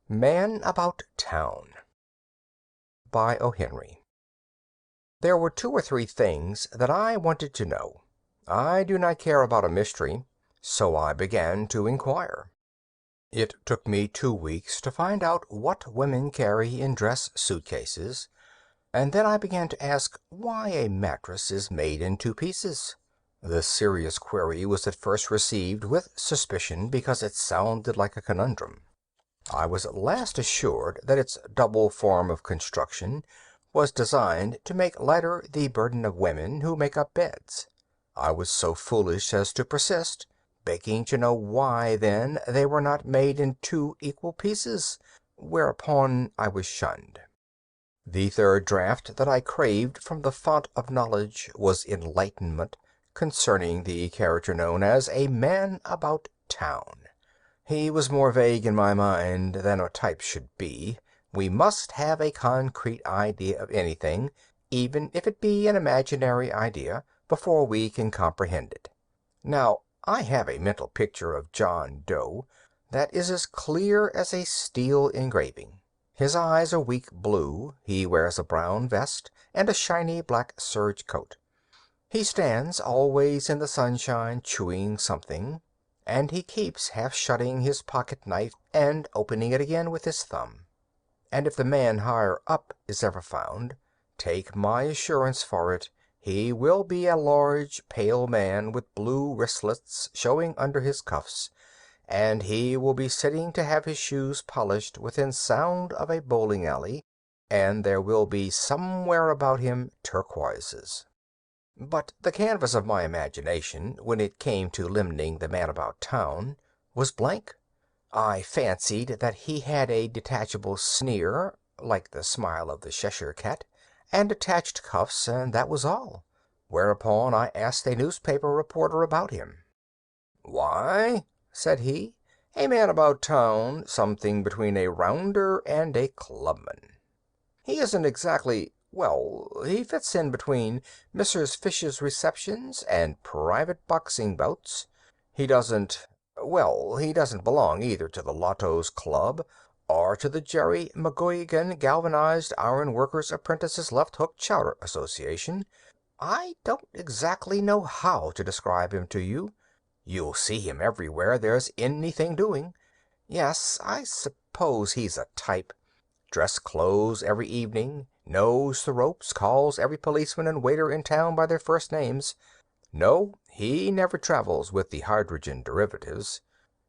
Man About Town by O.Henry. There were 2 or 3 things that I wanted to know. I do not care about a mystery, so I began to inquire. It took me 2 weeks to find out what women carry in dress suitcases, and then I began to ask why a mattress is made in 2 pieces. This serious query was at first received with suspicion because it sounded like a conundrum. I was at last assured that its double form of construction was designed to make lighter the burden of women who make up beds. I was so foolish as to persist, begging to know why, then, they were not made in 2 equal pieces, whereupon I was shunned. The third draught that I craved from the fount of knowledge was enlightenment concerning the character known as a man about town. He was more vague in my mind than a type should be. We must have a concrete idea of anything, even if it be an imaginary idea, before we can comprehend it. Now, I have a mental picture of John Doe that is as clear as a steel engraving. His eyes are weak blue, he wears a brown vest and a shiny black serge coat. He stands always in the sunshine chewing something, and he keeps half shutting his pocket-knife and opening it again with his thumb. And if the man higher up is ever found, take my assurance for it, he will be a large, pale man with blue wristlets showing under his cuffs, and he will be sitting to have his shoes polished within sound of a bowling-alley, and there will be somewhere about him turquoises. But the canvas of my imagination, when it came to limning the man about town, was blank. I fancied that he had a detachable sneer, like the smile of the Cheshire cat, and attached cuffs, and that was all. Whereupon I asked a newspaper reporter about him. "Why," said he, "a man about town, something between a rounder and a clubman. He isn't exactly, well, he fits in between Mrs. Fish's receptions and private boxing bouts. He doesn't, well, he doesn't belong either to the Lotto's Club or to the Jerry McGuigan Galvanized Iron Workers' Apprentices Left Hook Chowder Association. I don't exactly know how to describe him to you. You'll see him everywhere there's anything doing. Yes, I suppose he's a type. Dress clothes every evening, knows the ropes, calls every policeman and waiter in town by their first names. No, he never travels with the hydrogen derivatives.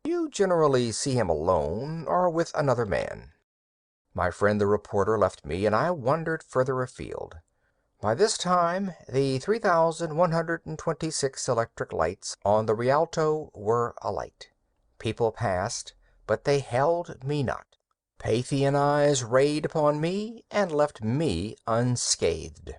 You generally see him alone or with another man." My friend the reporter left me, and I wandered further afield. By this time the 3,126 electric lights on the Rialto were alight. People passed, but they held me not. Paphian eyes rayed upon me and left me unscathed.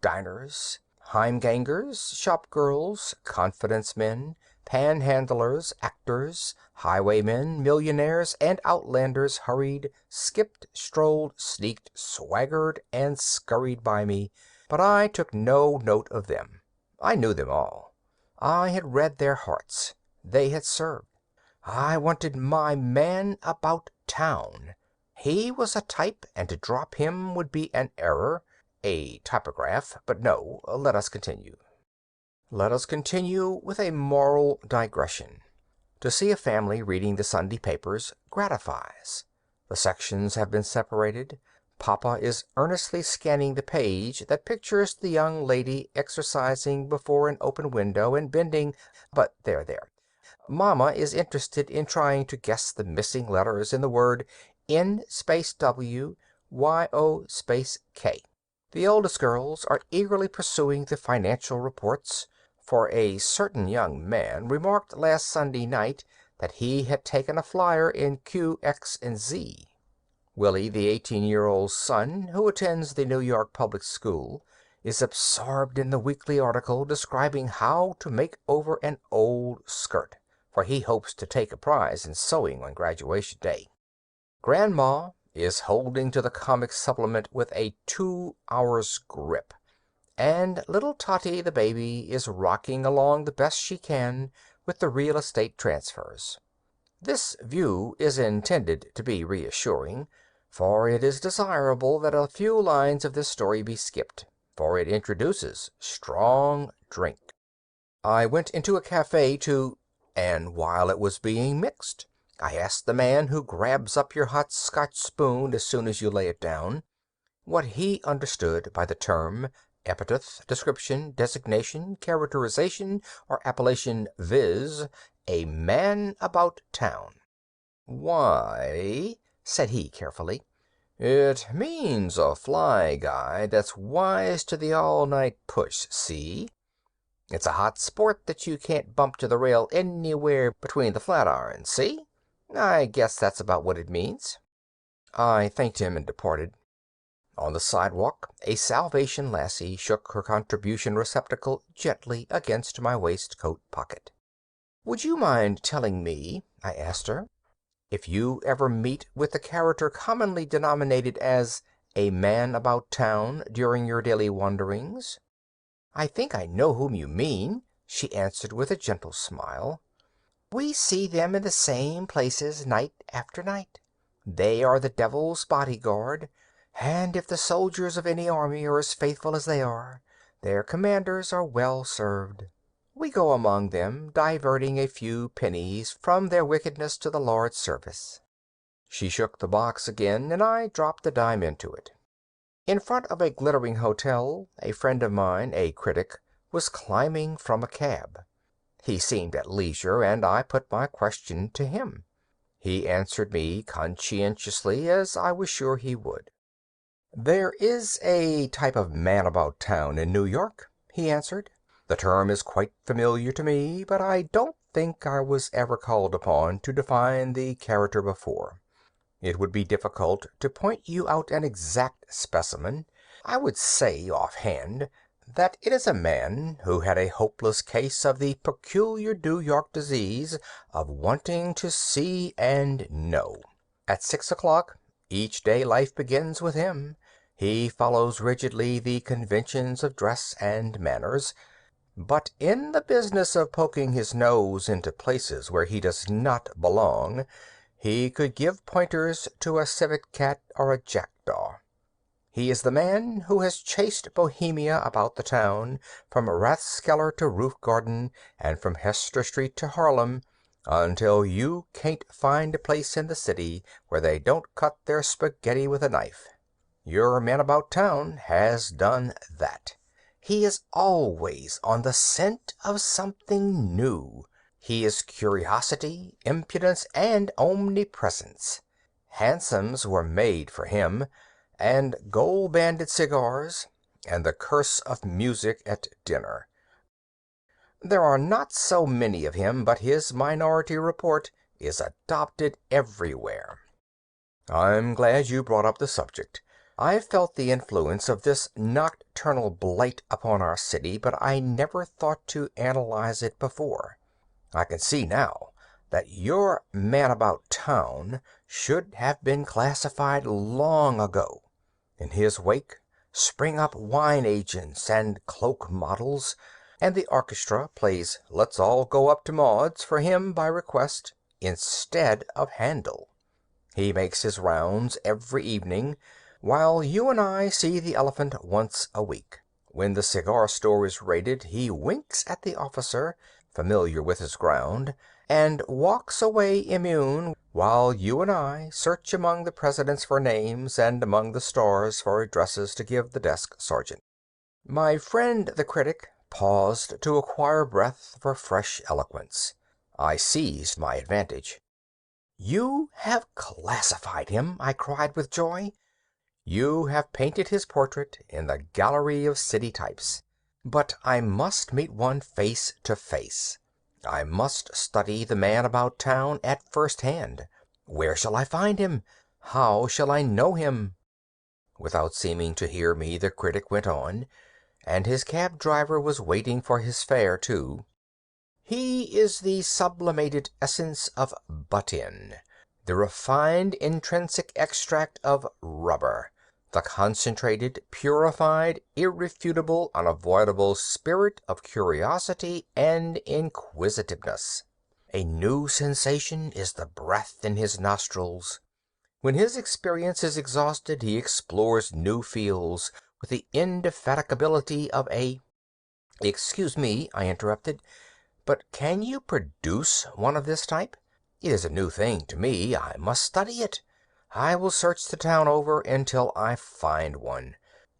Diners, heimgangers, shop-girls, confidence-men, panhandlers, actors, highwaymen, millionaires, and outlanders hurried, skipped, strolled, sneaked, swaggered, and scurried by me, but I took no note of them. I knew them all. I had read their hearts. They had served. I wanted my man about town. He was a type, and to drop him would be an error, a typograph, but no, let us continue. Let us continue with a moral digression. To see a family reading the Sunday papers gratifies. The sections have been separated. Papa is earnestly scanning the page that pictures the young lady exercising before an open window and bending, but there. Mama is interested in trying to guess the missing letters in the word N-W, Y-O-K. The oldest girls are eagerly pursuing the financial reports, for a certain young man remarked last Sunday night that he had taken a flyer in Q, X, and Z. Willie, the 18-year-old son, who attends the New York public school, is absorbed in the weekly article describing how to make over an old skirt, for he hopes to take a prize in sewing on graduation day. Grandma is holding to the comic supplement with a 2 hours grip, and little Totty the baby is rocking along the best she can with the real estate transfers. This view is intended to be reassuring, for it is desirable that a few lines of this story be skipped, for it introduces strong drink. I went into a cafe and while it was being mixed, I asked the man who grabs up your hot Scotch spoon as soon as you lay it down, what he understood by the term, epithet, description, designation, characterization, or appellation, viz., a man about town. "Why," said he carefully, "it means a fly guy that's wise to the all-night push, see? It's a hot sport that you can't bump to the rail anywhere between the flatirons, see? I guess that's about what it means." I thanked him and departed. On the sidewalk a Salvation lassie shook her contribution receptacle gently against my waistcoat pocket. "Would you mind telling me," I asked her, "if you ever meet with the character commonly denominated as a man about town during your daily wanderings?" "I think I know whom you mean," she answered with a gentle smile. "We see them in the same places night after night. They are the devil's bodyguard, and if the soldiers of any army are as faithful as they are, their commanders are well served. We go among them, diverting a few pennies from their wickedness to the Lord's service." She shook the box again, and I dropped a dime into it. In front of a glittering hotel, a friend of mine, a critic, was climbing from a cab. He seemed at leisure, and I put my question to him. He answered me conscientiously, as I was sure he would. "There is a type of man about town in New York," he answered. "The term is quite familiar to me, but I don't think I was ever called upon to define the character before. It would be difficult to point you out an exact specimen. I would say, offhand, that it is a man who had a hopeless case of the peculiar New York disease of wanting to see and know. At 6 o'clock each day life begins with him. He follows rigidly the conventions of dress and manners, but in the business of poking his nose into places where he does not belong, he could give pointers to a civet cat or a jackdaw. He is the man who has chased Bohemia about the town, from Rathskeller to Roof Garden, and from Hester Street to Harlem, until you can't find a place in the city where they don't cut their spaghetti with a knife. Your man about town has done that. He is always on the scent of something new. He is curiosity, impudence, and omnipresence. Hansoms were made for him, and gold-banded cigars, and the curse of music at dinner. There are not so many of him, but his Minority Report is adopted everywhere. I'm glad you brought up the subject. I've felt the influence of this nocturnal blight upon our city, but I never thought to analyze it before. I can see now that your man about town should have been classified long ago. In his wake spring up wine agents and cloak models, and the orchestra plays "Let's All Go Up to Maud's" for him by request, instead of Handel. He makes his rounds every evening, while you and I see the elephant once a week. When the cigar store is raided, he winks at the officer, familiar with his ground, and walks away immune, while you and I search among the presidents for names and among the stars for addresses to give the desk sergeant. My friend the critic paused to acquire breath for fresh eloquence. I seized my advantage. "You have classified him," I cried with joy. "You have painted his portrait in the gallery of city types. But I must meet one face to face. I must study the man about town at first hand. Where shall I find him? How shall I know him?" Without seeming to hear me, the critic went on, and his cab driver was waiting for his fare, too. "He is the sublimated essence of butt-in, the refined intrinsic extract of rubber, the concentrated, purified, irrefutable, unavoidable spirit of curiosity and inquisitiveness. A new sensation is the breath in his nostrils. When his experience is exhausted, he explores new fields with the indefatigability of a— "Excuse me," I interrupted, "but can you produce one of this type? It is a new thing to me. I must study it. I will search the town over until I find one.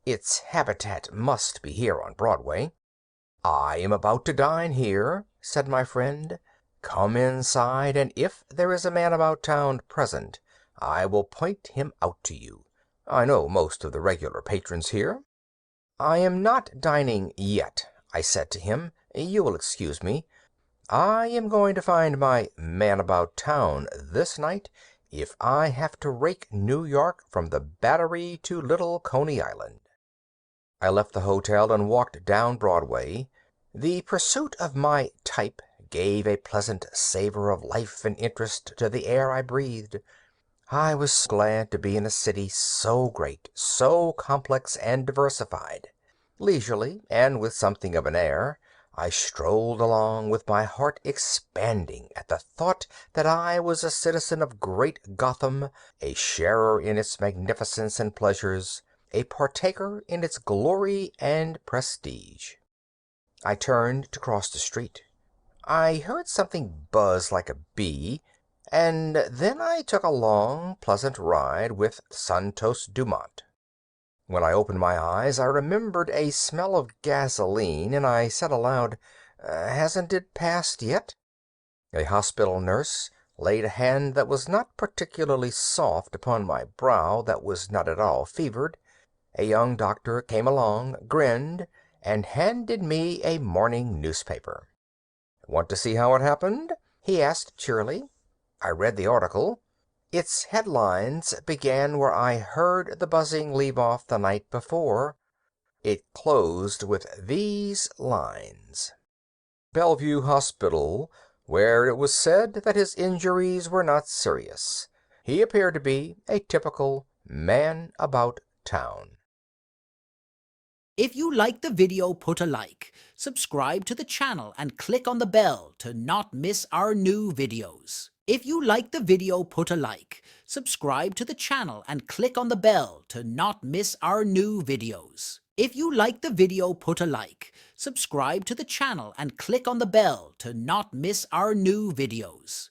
Its habitat must be here on Broadway." "I am about to dine here," said my friend. "Come inside, and if there is a man about town present, I will point him out to you. I know most of the regular patrons here." "I am not dining yet," I said to him. "You will excuse me. I am going to find my man about town this night if I have to rake New York from the Battery to Little Coney Island." I left the hotel and walked down Broadway. The pursuit of my type gave a pleasant savor of life and interest to the air I breathed. I was glad to be in a city so great, so complex and diversified. Leisurely, and with something of an air, I strolled along with my heart expanding at the thought that I was a citizen of great Gotham, a sharer in its magnificence and pleasures, a partaker in its glory and prestige. I turned to cross the street. I heard something buzz like a bee, and then I took a long, pleasant ride with Santos Dumont. When I opened my eyes, I remembered a smell of gasoline, and I said aloud, "Hasn't it passed yet?" A hospital nurse laid a hand that was not particularly soft upon my brow that was not at all fevered. A young doctor came along, grinned, and handed me a morning newspaper. "Want to see how it happened?" he asked cheerily. I read the article. Its headlines began where I heard the buzzing leave off the night before. It closed with these lines: "Bellevue Hospital, where it was said that his injuries were not serious. He appeared to be a typical man about town." If you like the video, put a like, subscribe to the channel and click on the bell to not miss our new videos. If you like the video, put a like, subscribe to the channel and click on the bell to not miss our new videos. If you like the video, put a like, subscribe to the channel and click on the bell to not miss our new videos.